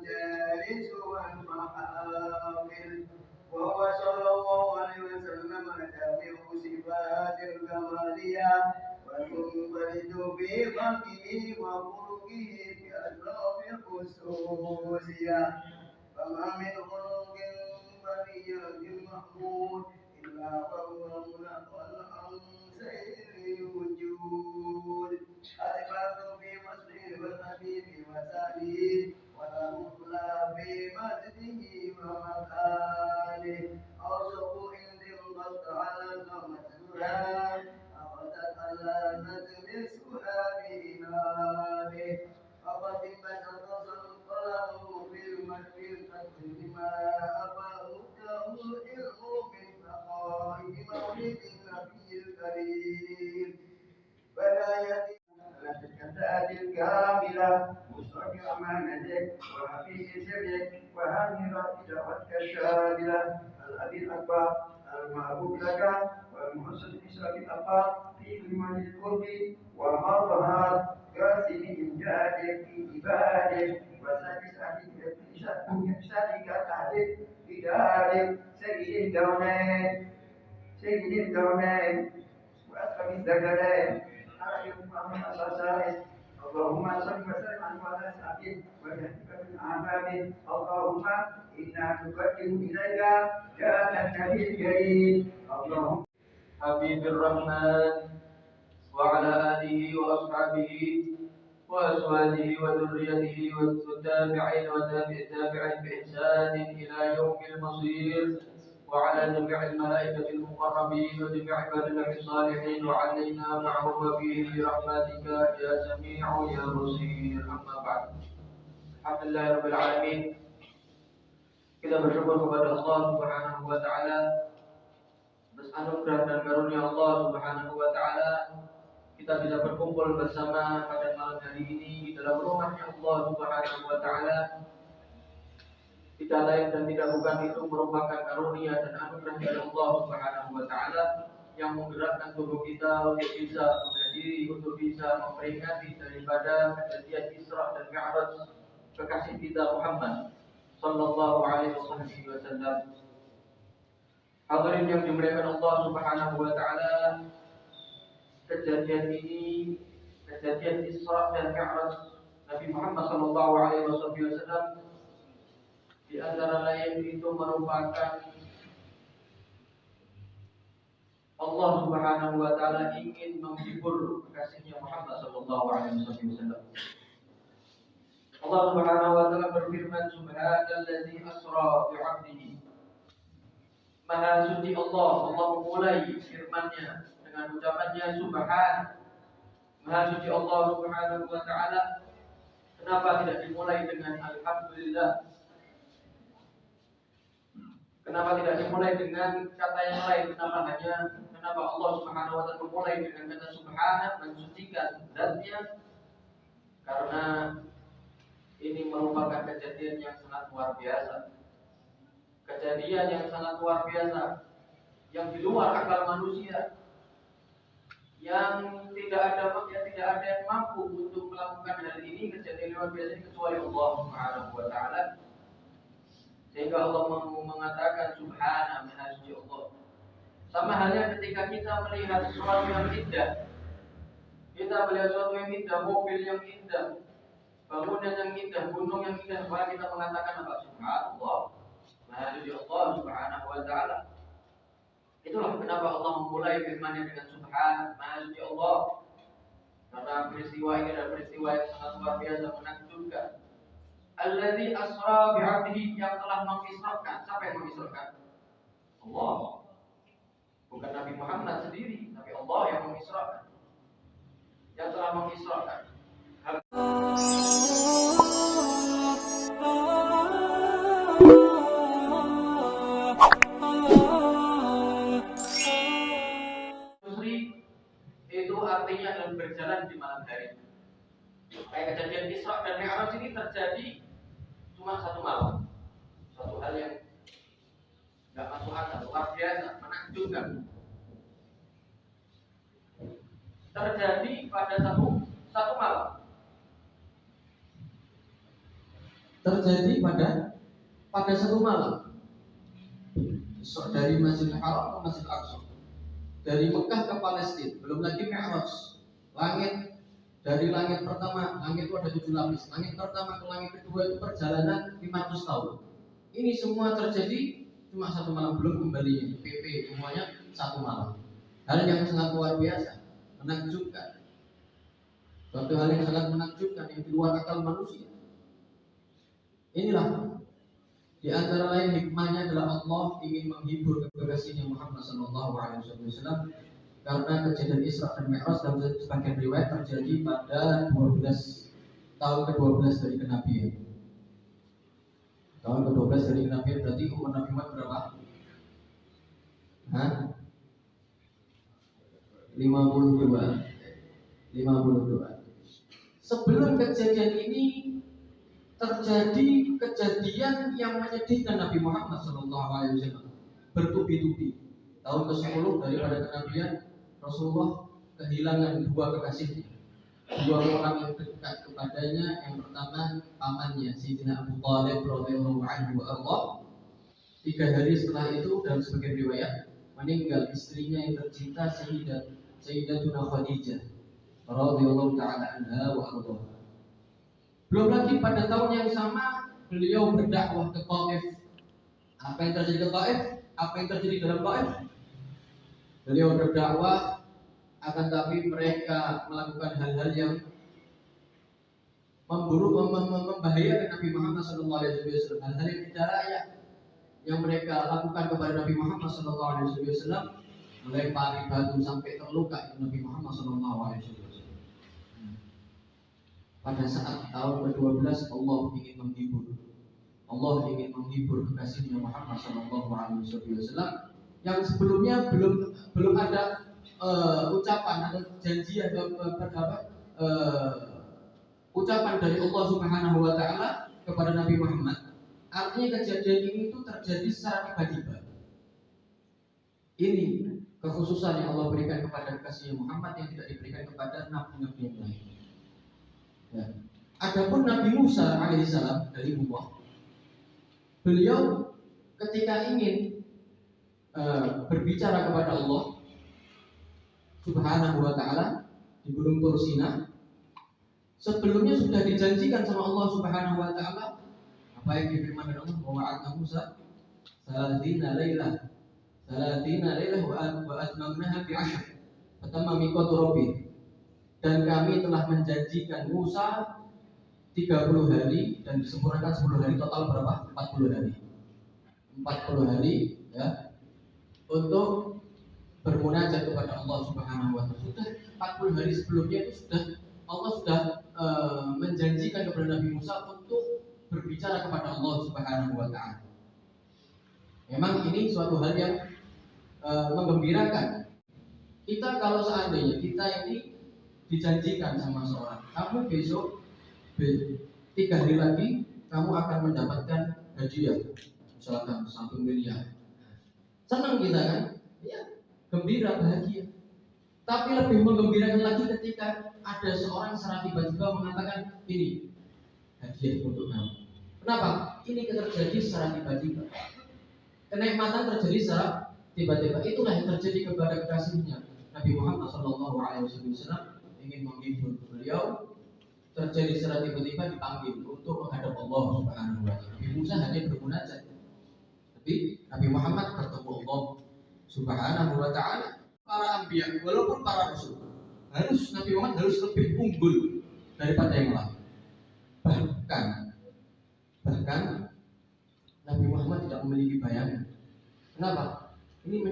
المجالس والمحافل وهو صلى الله عليه وسلم جامع صفات الكمالية ومنفرد بخلقه وخلقه بأشرف الخصوصية فما من خلق برية محمود إلا وهو منقل عن سير الوجود أثبت في مسجد والحبيب وساله ولا مخلى في مسجده ومكانه أوصف عند القصد على مجزورا أخذت على نجم السؤال بإنانه فقد انبسط القلم في المجد لما أفاده العلم من فقائد مولد النبي الكريم فلا يتم الكتاب الكاملة مصطفى أمانتك وحفيظ سرك وهامر إدارتك الشاملة الأبي الأكبر المحبوب لك والمحسن بسبب الأقار في كلمة القرب ومظهر قاسم إمجادك في عبادك وسادس أهلك بشأنك تعرف بدارك سيد الكونين وأسلم الثقلين اللهم صل وسلم على سعدك وجهك من أعمالك اللهم إنا نقدم إليك جاء النبي الكريم اللهم حبيب الرحمن وعلى آله وأصحابه وأزواجه وذريته والتابعين وتابع التابعين بإحسان إلى يوم المصير وعلى جميع الملائكة المقربين وجميع عباد الله الصالحين وعلينا معهم وفيه برحمتك يا سميع يا بصير أما بعد الحمد لله رب العالمين. Kita bersyukur kepada Allah Subhanahu wa taala atas anugerah dan karunia Allah Subhanahu wa taala kita bisa berkumpul bersama pada malam hari ini di dalam rumahnya Allah Subhanahu wa taala. Tidak lain dan tidak bukan itu merupakan karunia dan anugerah dari Allah Subhanahu wa taala yang menggerakkan tubuh kita untuk bisa menghadiri, untuk bisa memperingati daripada kejadian Isra dan Mi'raj kekasih kita Muhammad sallallahu alaihi wasallam. Hadirin yang dimuliakan Allah Subhanahu wa taala, kejadian ini, kejadian Isra dan Mi'raj Nabi Muhammad sallallahu alaihi wasallam di antara lain itu merupakan Allah Subhanahu wa taala ingin menghibur kekasihnya Muhammad sallallahu alaihi wasallam. Allah Subhanahu wa taala berfirman, Subhanallazi asra bi 'abdihi. Maha suci Allah. Allah memulai firman-Nya dengan ucapannya Subhan. Maha suci Allah Subhanahu wa taala. Kenapa tidak dimulai dengan alhamdulillah? Kenapa tidak dimulai dengan kata yang lain? Kenapa Allah Subhanahu wa taala memulai dengan kata subhana, mensucikan zat-Nya? Karena ini merupakan kejadian yang sangat luar biasa. Kejadian yang sangat luar biasa, yang di luar akal manusia, yang tidak ada yang mampu untuk melakukan hal ini, kejadian luar biasa ini kecuali Allah Subhanahu wa taala. Sehingga Allah mengatakan Subhana, maha suci Allah. Sama halnya ketika kita melihat sesuatu yang indah, kita melihat sesuatu yang indah, mobil yang indah, bangunan yang indah, gunung yang indah, maka kita mengatakan apa? Subhanallah, maha suci Allah Subhanahu wa taala. Itulah kenapa Allah memulai firman-Nya dengan Subhan, maha suci Allah. Karena peristiwa ini adalah peristiwa yang sangat luar biasa, menakjubkan. Alladzi asra bi'abdihi, yang telah mengisrakan. Siapa yang mengisrakan? Allah. Bukan Nabi Muhammad sendiri, tapi Allah yang mengisrakan. Yang telah mengisrakan. Itu artinya adalah berjalan di malam hari. Kayak kejadian Isra dan Mi'raj ini terjadi cuma satu malam. Suatu hal yang tidak masuk akal, luar biasa, menakjubkan. Terjadi pada satu malam. terjadi pada satu malam. Dari Masjidil Haram ke Masjidil Aqsa, dari Mekah ke Palestina, belum lagi Mi'raj. Dari langit pertama, langit itu ada 7 lapis. Langit pertama ke langit kedua itu perjalanan 500 tahun. Ini semua terjadi cuma satu malam, belum kembalinya. PP semuanya satu malam. Hal yang sangat luar biasa, menakjubkan. Suatu hal yang sangat menakjubkan yang di luar akal manusia. Inilah di antara lain hikmahnya adalah Allah ingin menghibur kekasihnya Muhammad SAW, karena kejadian Isra dan Mi'raj dalam sebagian riwayat terjadi pada tahun ke-12 dari kenabian. Tahun ke-12 dari kenabian berarti umur Nabi Muhammad berapa? 52. Sebelum kejadian ini terjadi kejadian yang menyedihkan Nabi Muhammad SAW, bertubi-tubi. Tahun ke-10 daripada kenabian, Rasulullah kehilangan 2 kekasihnya, 2 orang yang dekat kepadanya. Yang pertama pamannya Sayyidina Abu Thalib radhiyallahu anhu wa 3 hari setelah itu dalam sebagian riwayat meninggal istrinya yang tercinta Sayyidatuna Khadijah radhiyallahu ta'ala anha wa ardhaha. Belum lagi pada tahun yang sama beliau berdakwah ke Taif. Apa yang terjadi ke Taif? Apa yang terjadi dalam Taif? Beliau berdakwah, akan tapi mereka melakukan hal-hal yang membahayakan Nabi Muhammad SAW. Hal-hal yang tidak layak yang mereka lakukan kepada Nabi Muhammad SAW, melempari batu sampai terluka Nabi Muhammad SAW. Pada saat tahun ke-12 Allah ingin menghibur kekasihnya Muhammad SAW yang sebelumnya belum ada ucapan atau janji atau ucapan dari Allah Subhanahu wa Ta'ala kepada Nabi Muhammad. Artinya kejadian ini itu terjadi secara tiba-tiba. Ini kekhususan yang Allah berikan kepada kekasihnya Muhammad yang tidak diberikan kepada nabi-nabi yang lain. Ya. Adapun Nabi Musa alaihissalam dari Allah, beliau ketika ingin berbicara kepada Allah Subhanahu wa Ta'ala di Gunung Tur Sina, sebelumnya sudah dijanjikan sama Allah Subhanahu wa Ta'ala apa yang difirmankan Allah, wa wa'adna Musa 30 lailah wa atmamnaha bi 'ashr fatamma miqatu rabbih. Dan kami telah menjanjikan Musa 30 hari dan disempurnakan 10 hari, total berapa? 40 hari. 40 hari ya, untuk bermunajat kepada Allah Subhanahu wa Ta'ala. Sudah 40 hari sebelumnya itu Allah sudah menjanjikan kepada Nabi Musa untuk berbicara kepada Allah Subhanahu wa Ta'ala. Memang ini suatu hal yang menggembirakan. Kita kalau seandainya kita ini dijanjikan sama seorang, kamu besok 3 hari lagi kamu akan mendapatkan hadiah, misalkan 1 miliar. Senang kita kan? Ya, gembira, bahagia. Tapi lebih menggembirakan lagi ketika ada seorang secara tiba-tiba mengatakan ini hadiah untuk kamu. Kenapa? Ini terjadi secara tiba-tiba. Kenikmatan terjadi secara tiba-tiba. Itulah yang terjadi kepada kekasihnya Nabi Muhammad SAW. Ingin menghibur beliau, terjadi secara tiba-tiba dipanggil untuk menghadap Allah Subhanahu wa Ta'ala. Nabi Musa hanya bermunajat, tapi Nabi Muhammad bertemu Allah Subhanahu wa Ta'ala. Para anbiya, walaupun para rasul, Nabi Muhammad harus lebih unggul daripada yang lain. Bahkan Nabi Muhammad tidak memiliki bayangan. Kenapa? Ini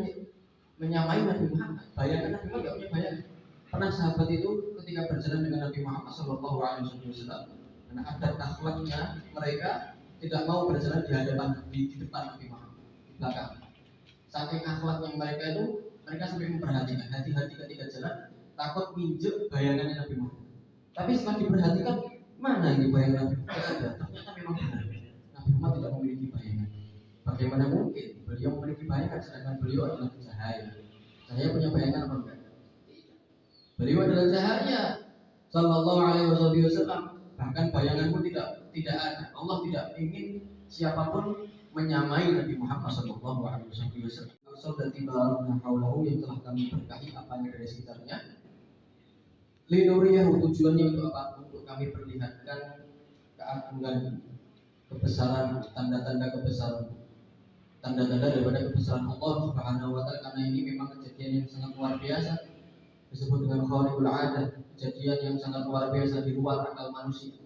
menyamai Nabi Muhammad. Bayangan Nabi Muhammad tidak punya bayangan. Pernah sahabat itu ketika berjalan dengan Nabi Muhammad SAW, karena adat akhlaknya mereka tidak mau berjalan di depan Nabi Muhammad, di belakang. Saking akhlaknya mereka itu, mereka sampai memperhatikan hati-hati ketika jalan, takut minjek bayangannya Nabi Muhammad. Tapi setelah diperhatikan, mana ini bayangan Nabi Muhammad? Ada, ternyata memang benar. Nabi Muhammad tidak memiliki bayangan. Bagaimana mungkin beliau memiliki bayangan sedangkan beliau adalah cahaya? Cahaya punya bayangan apa enggak? Beliau adalah cahaya Sallallahu alaihi wasallam. Bahkan bayanganmu tidak tidak ada. Allah tidak ingin siapapun menyamai Nabi Muhammad SAW. Rasul dan tibaran haulahu yang telah kami berkahi apanya dari sekitarnya. Linuriyahu tujuannya untuk apa? Untuk kami perlihatkan keagungan, kebesaran, tanda-tanda kebesaran, tanda-tanda daripada kebesaran Allah Subhanahu wa taala, karena ini memang kejadian yang sangat luar biasa, disebut dengan khariqul adah, kejadian yang sangat luar biasa di luar akal manusia.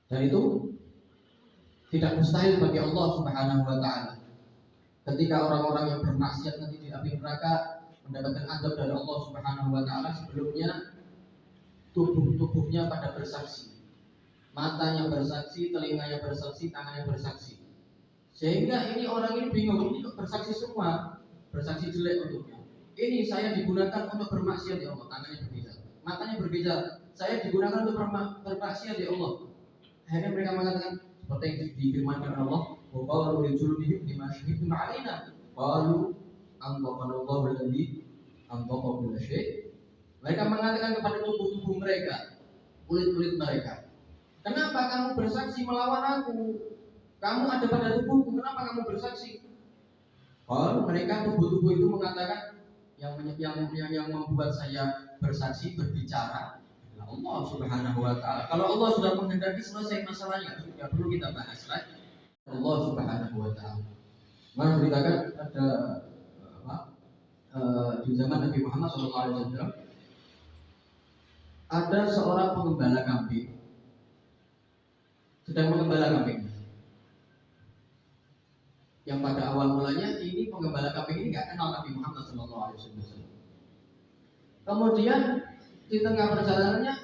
Dan itu tidak mustahil bagi Allah Subhanahu wa taala. Ketika orang-orang yang bermaksiat nanti di api neraka mendapatkan azab dari Allah Subhanahu wa taala, sebelumnya tubuhnya pada bersaksi, matanya bersaksi, telinganya bersaksi, tangannya bersaksi. Sehingga ini orang ini bingung, ini kok bersaksi semua, bersaksi jelek untuknya. Ini saya digunakan untuk bermaksiat ya Allah, tangannya berbicara, matanya berbicara, saya digunakan untuk bermaksiat ya Allah. Akhirnya mereka mengatakan seperti yang difirmankan Allah, wa qalu li juludihim lima syahidtum alaina qalu anṭaqanallahu alladzi anṭaqa kulla syai'. Mereka mengatakan kepada tubuh-tubuh mereka, kulit-kulit mereka, kenapa kamu bersaksi melawan aku? Kamu ada pada tubuhku, kenapa kamu bersaksi? Kalau mereka tubuh-tubuh itu mengatakan yang membuat saya bersaksi, berbicara adalah Allah Subhanahu wa taala. Kalau Allah sudah menghendaki selesai masalahnya, tidak perlu kita bahas lagi. Allah Subhanahu wa taala. Maka ceritakan ada di zaman Nabi Muhammad SAW ada seorang pengembala kambing sedang mengembala kambing. Yang pada awal mulanya ini pengembala kambing ini nggak kenal Nabi Muhammad SAW. Kemudian di tengah perjalanannya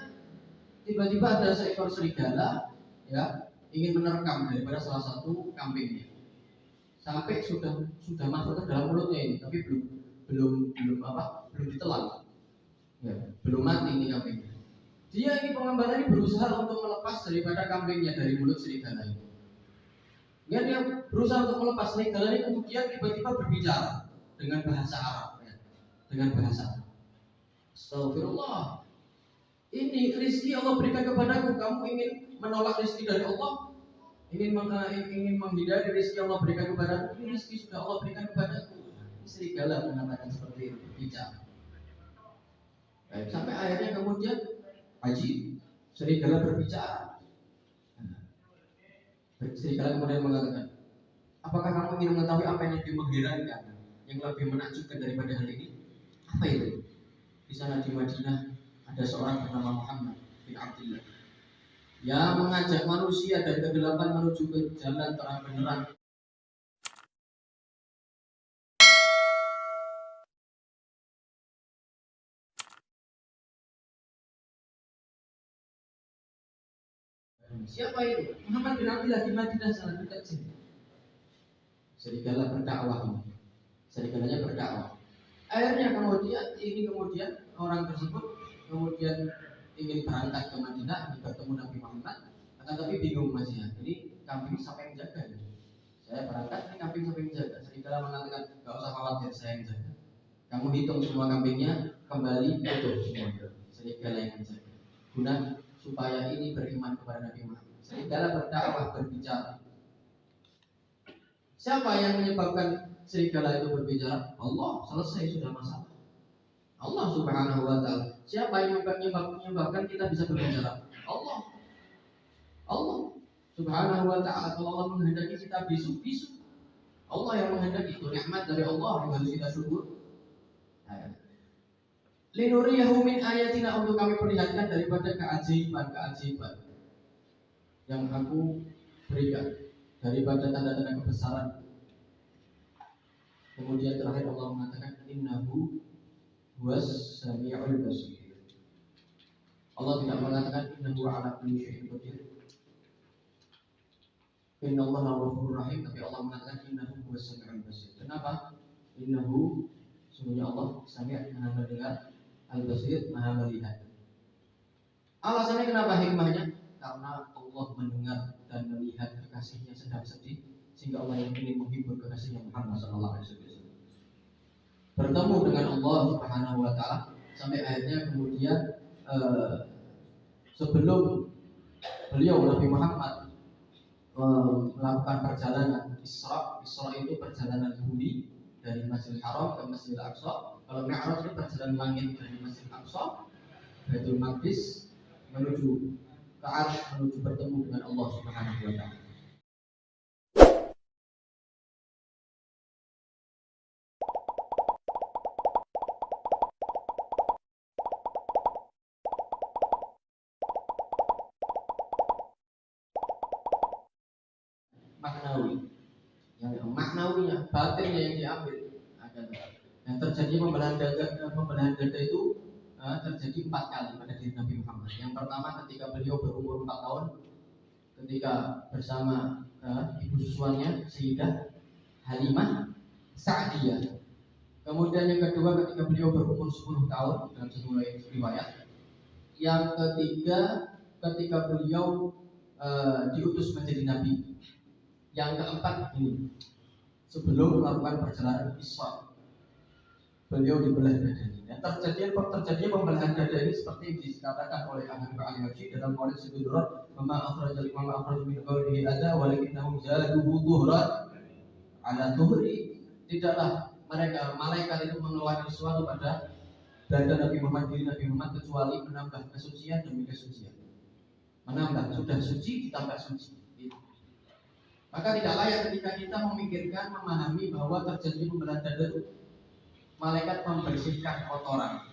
tiba-tiba ada seekor serigala ya ingin menerkam daripada salah satu kambingnya. Sampai sudah masuk ke dalam mulutnya ini, tapi belum ditelan. Ya, belum mati ini kambingnya. Dia ini pengembala ini berusaha untuk melepas daripada kambingnya dari mulut serigala ini. Ya, dia berusaha untuk melepas serigala ini, kemudian tiba-tiba berbicara dengan bahasa Arab ya. Dengan bahasa Arab. Astagfirullah. Ini rezeki Allah berikan kepadaku, kamu ingin menolak rezeki dari Allah? Ingin menghindari rezeki Allah berikan kepadaku? Ini rezeki sudah Allah berikan kepadaku. Serigala mengatakan seperti itu, berbicara. Sampai akhirnya kemudian serigala berbicara. Serigala kemudian mengatakan, apakah kamu ingin mengetahui apa yang lebih mengherankan, yang lebih menakjubkan daripada hal ini? Apa itu? Di sana di Madinah ada seorang bernama Muhammad bin Abdullah yang mengajak manusia dari kegelapan menuju ke jalan terang benerang. Siapa itu? Muhammad bin Abdullah di Madinah sana dekat sini. Serigala berdakwah ini. Serigalanya berdakwah. Akhirnya kemudian orang tersebut kemudian ingin berangkat ke Madinah, ingin bertemu Nabi Muhammad, akan tapi bingung masih ya. Ini kambing siapa yang jaga? Saya berangkat, ini kambing siapa yang jaga? Serigala mengatakan, gak usah khawatir, saya yang jaga. Kamu hitung semua kambingnya, kembali utuh semua. Serigala yang menjaga. Guna supaya ini beriman kepada Nabi Muhammad. Serigala berdakwah, berbicara. Siapa yang menyebabkan serigala itu berbicara? Allah, selesai sudah masalah. Allah Subhanahu wa taala. Siapa yang menyebabkan kita bisa berbicara? Allah. Allah Subhanahu wa taala. Kalau Allah menghendaki kita bisu. Allah yang menghendaki, itu nikmat dari Allah yang harus kita syukur. Linuriyahu min ayatina, untuk kami perlihatkan daripada keajaiban yang aku berikan, daripada tanda-tanda kebesaran. Kemudian terakhir Allah mengatakan innahu huwas sami'ul basir. Allah tidak mengatakan innahu ala kulli syai'in qadir. Innallaha ghafurur rahim, tapi Allah mengatakan innahu huwas sami'ul basir. Kenapa? Innahu, sungguhnya Allah sami' maha mendengar, al-basir maha melihat. Alasannya kenapa hikmahnya? Karena Allah mendengar dan melihat kekasihnya sedang sedih, sehingga Allah yang ingin menghibur kekasihnya Muhammad SAW bertemu dengan Allah Subhanahu wa taala, sampai akhirnya kemudian sebelum beliau Nabi Muhammad melakukan perjalanan Isra. Isra itu perjalanan bumi dari Masjidil Haram ke Masjidil Aqsa. Kalau Mi'raj itu perjalanan langit dari Masjidil Aqsa, Baitul Maqdis, menuju ke Arsy, menuju bertemu dengan Allah Subhanahu wa taala. Maknawi, yang maknawinya, batinnya yang diambil adalah yang terjadi pembelahan dada itu terjadi 4 kali pada diri Nabi Muhammad. Yang pertama ketika beliau berumur 4 tahun, ketika bersama ibu susuannya Sayyidah Halimah Sa'diyah. Kemudian yang kedua ketika beliau berumur 10 tahun dalam satu riwayat. Yang ketiga ketika beliau diutus menjadi nabi. Yang keempat ini sebelum melakukan perjalanan Isra, beliau dibelah dadanya. Terjadi pembelahan dada ini seperti yang dikatakan oleh Ahmad bin Ali dalam Qaul Sidurat, "Mama akhrajal min qawlihi ada walakinnahum zaduhu dhuhran ala dhuhri." Tidaklah mereka malaikat itu mengeluarkan sesuatu pada dada Nabi Muhammad, diri Nabi Muhammad, kecuali menambah kesucian demi kesucian. Menambah, sudah suci ditambah suci. Maka tidak layak ketika kita memikirkan, memahami bahwa terjadi pembelahan dada itu malaikat membersihkan kotoran.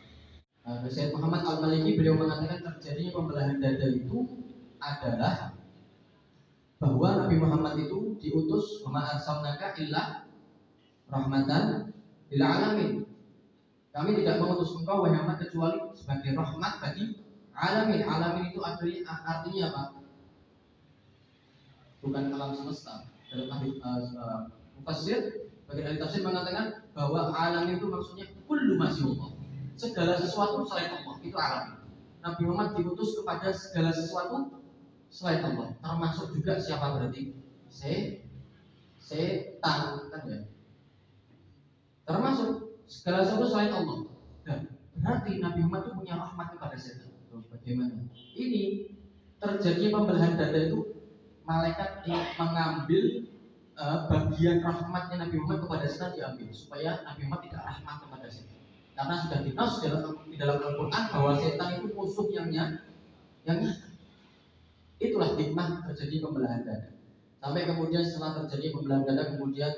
Sayyid Muhammad Al-Maliki beliau mengatakan terjadinya pembelahan dada itu adalah bahwa Nabi Muhammad itu diutus wa ma arsalnaka illa rahmatan lil alamin. Kami tidak mengutus engkau wahai Muhammad kecuali sebagai rahmat bagi alamin. Alamin itu artinya apa? Bukan alam semesta. Dalam hadis mufassir, bagian ahli tafsir mengatakan bahwa alam itu maksudnya kullu ma siwa. Segala sesuatu selain Allah itu alam. Nabi Muhammad diutus kepada segala sesuatu selain Allah, termasuk juga siapa berarti? Setan kan ya. Termasuk segala sesuatu selain Allah. Dan berarti Nabi Muhammad itu punya rahmat kepada setan. Bagaimana? Ini terjadi pembelahan dada itu malaikat mengambil bagian rahmatnya Nabi Muhammad kepada setan diambil supaya Nabi Muhammad tidak rahmat kepada setan. Karena sudah dinas di dalam Al-Quran bahwa setan itu musuh yang nyata. Itulah hikmah terjadi pembelahan dada. Sampai kemudian setelah terjadi pembelahan dada, kemudian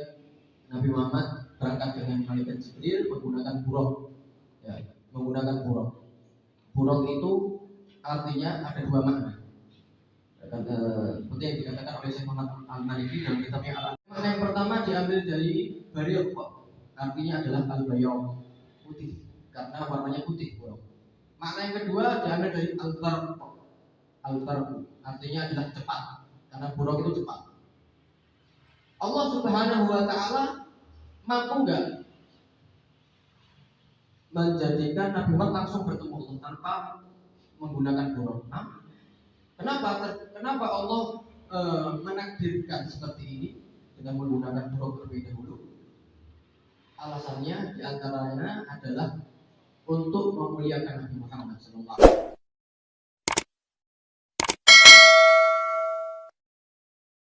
Nabi Muhammad berangkat dengan malaikat Jibril menggunakan buraq. Ya, menggunakan buraq. Buraq itu artinya ada 2 makna. Seperti yang dikatakan oleh Syekh Muhammad Al-Maliki dalam kitabnya Al-Aqsa. Makna yang pertama diambil dari bariq, artinya adalah al-bayaw, putih, karena warnanya putih. Makna yang kedua diambil dari al-barq, artinya adalah cepat, karena buraq itu cepat. Allah Subhanahu wa taala mampu enggak menjadikan Nabi Muhammad langsung bertemu Allah tanpa menggunakan buraq? Kenapa Allah menakdirkan seperti ini dengan menggunakan buraq terlebih dahulu? Alasannya diantaranya adalah untuk memuliakan Nabi Muhammad SAW.